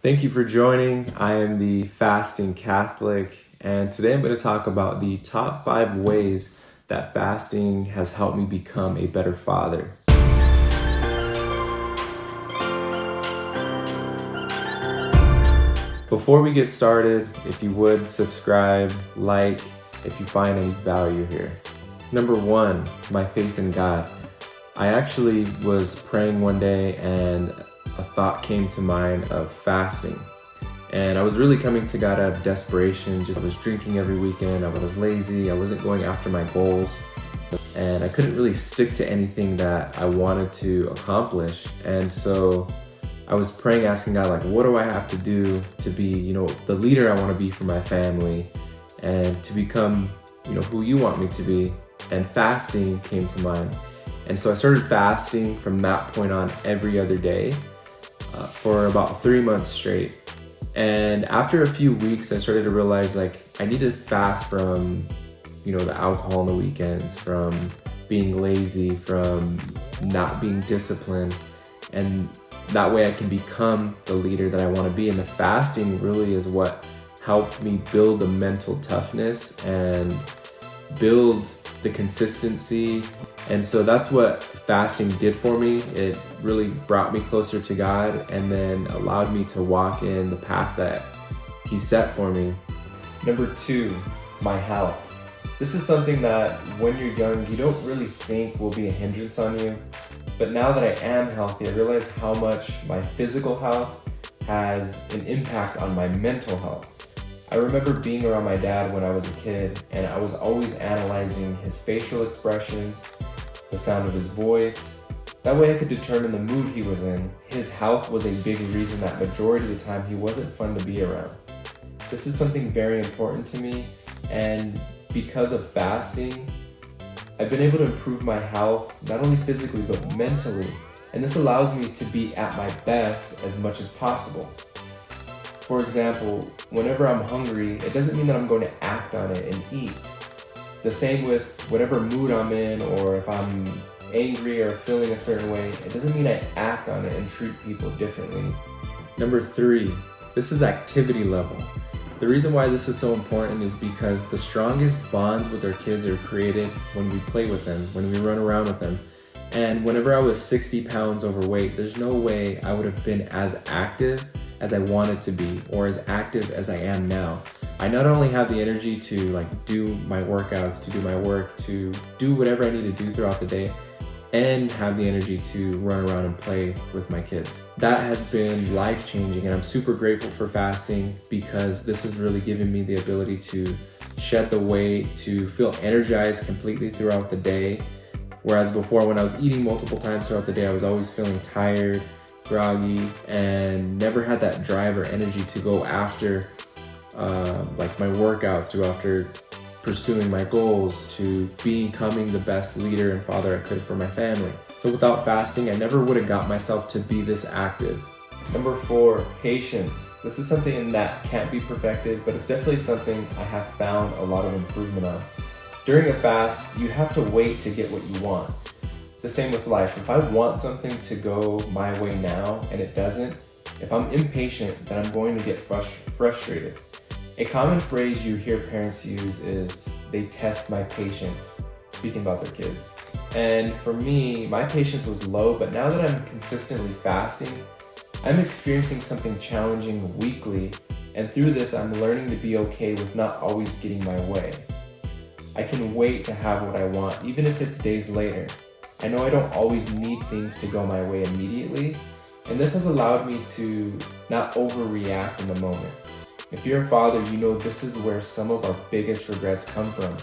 Thank you for joining. I am the Fasting Catholic, and today I'm going to talk about the top 5 ways that fasting has helped me become a better father. Before we get started, if you would subscribe, like, if you find any value here. Number 1, my faith in God. I actually was praying one day and a thought came to mind of fasting. And I was really coming to God out of desperation. I was drinking every weekend, I was lazy, I wasn't going after my goals, and I couldn't really stick to anything that I wanted to accomplish. And so I was praying, asking God, like, what do I have to do to be, the leader I want to be for my family and to become, who you want me to be? And fasting came to mind. And so I started fasting from that point on every other day for about 3 months straight. And after a few weeks, I started to realize I need to fast from, the alcohol on the weekends, from being lazy, from not being disciplined. And that way I can become the leader that I want to be. And the fasting really is what helped me build the mental toughness and build the consistency. And so that's what fasting did for me. It really brought me closer to God and then allowed me to walk in the path that He set for me. Number 2, my health. This is something that when you're young, you don't really think will be a hindrance on you. But now that I am healthy, I realize how much my physical health has an impact on my mental health. I remember being around my dad when I was a kid, and I was always analyzing his facial expressions, the sound of his voice. That way I could determine the mood he was in. His health was a big reason that majority of the time he wasn't fun to be around. This is something very important to me, and because of fasting, I've been able to improve my health, not only physically, but mentally. And this allows me to be at my best as much as possible. For example, whenever I'm hungry, it doesn't mean that I'm going to act on it and eat. The same with whatever mood I'm in, or if I'm angry or feeling a certain way, it doesn't mean I act on it and treat people differently. Number 3, this is activity level. The reason why this is so important is because the strongest bonds with our kids are created when we play with them, when we run around with them. And whenever I was 60 pounds overweight, there's no way I would have been as active as I wanted to be, or as active as I am now. I not only have the energy to do my workouts, to do my work, to do whatever I need to do throughout the day, and have the energy to run around and play with my kids. That has been life-changing, and I'm super grateful for fasting because this has really given me the ability to shed the weight, to feel energized completely throughout the day. Whereas before, when I was eating multiple times throughout the day, I was always feeling tired, groggy, and never had that drive or energy to go after my workouts, to go after pursuing my goals, to becoming the best leader and father I could for my family. So without fasting, I never would have got myself to be this active. Number 4, patience. This is something that can't be perfected, but it's definitely something I have found a lot of improvement on. During a fast, you have to wait to get what you want. The same with life. If I want something to go my way now and it doesn't, if I'm impatient, then I'm going to get frustrated. A common phrase you hear parents use is, they test my patience, speaking about their kids. And for me, my patience was low, but now that I'm consistently fasting, I'm experiencing something challenging weekly, and through this, I'm learning to be okay with not always getting my way. I can wait to have what I want, even if it's days later. I know I don't always need things to go my way immediately, and this has allowed me to not overreact in the moment. If you're a father, you know this is where some of our biggest regrets come from,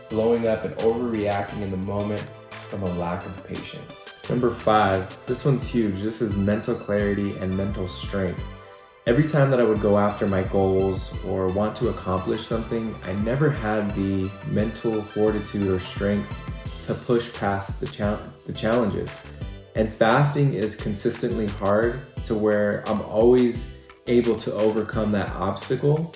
blowing up and overreacting in the moment from a lack of patience. Number 5, this one's huge. This is mental clarity and mental strength. Every time that I would go after my goals or want to accomplish something, I never had the mental fortitude or strength to push past the challenges. And fasting is consistently hard to where I'm always able to overcome that obstacle,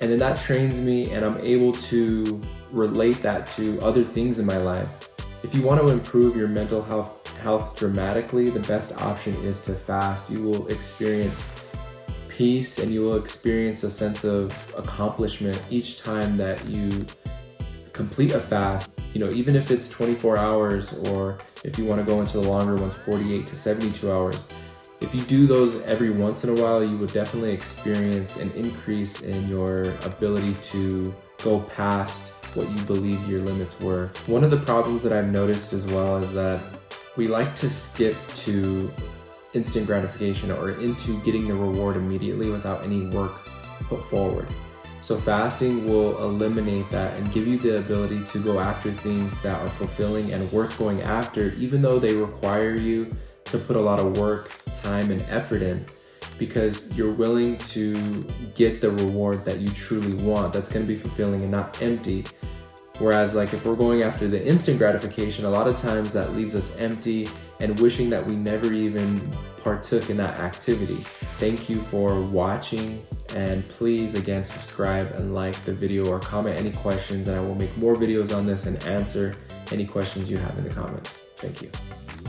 and then that trains me and I'm able to relate that to other things in my life. If you want to improve your mental health dramatically, the best option is to fast. You will experience peace and you will experience a sense of accomplishment each time that you complete a fast. You know, even if it's 24 hours, or if you want to go into the longer ones, 48 to 72 hours. If you do those every once in a while, you will definitely experience an increase in your ability to go past what you believe your limits were. One of the problems that I've noticed as well is that we like to skip to instant gratification or into getting the reward immediately without any work put forward. So fasting will eliminate that and give you the ability to go after things that are fulfilling and worth going after, even though they require you to put a lot of work, time, and effort in, because you're willing to get the reward that you truly want that's going to be fulfilling and not empty. Whereas like if we're going after the instant gratification, a lot of times that leaves us empty and wishing that we never even partook in that activity. Thank you for watching, and please again subscribe and like the video or comment any questions, and I will make more videos on this and answer any questions you have in the comments. Thank you.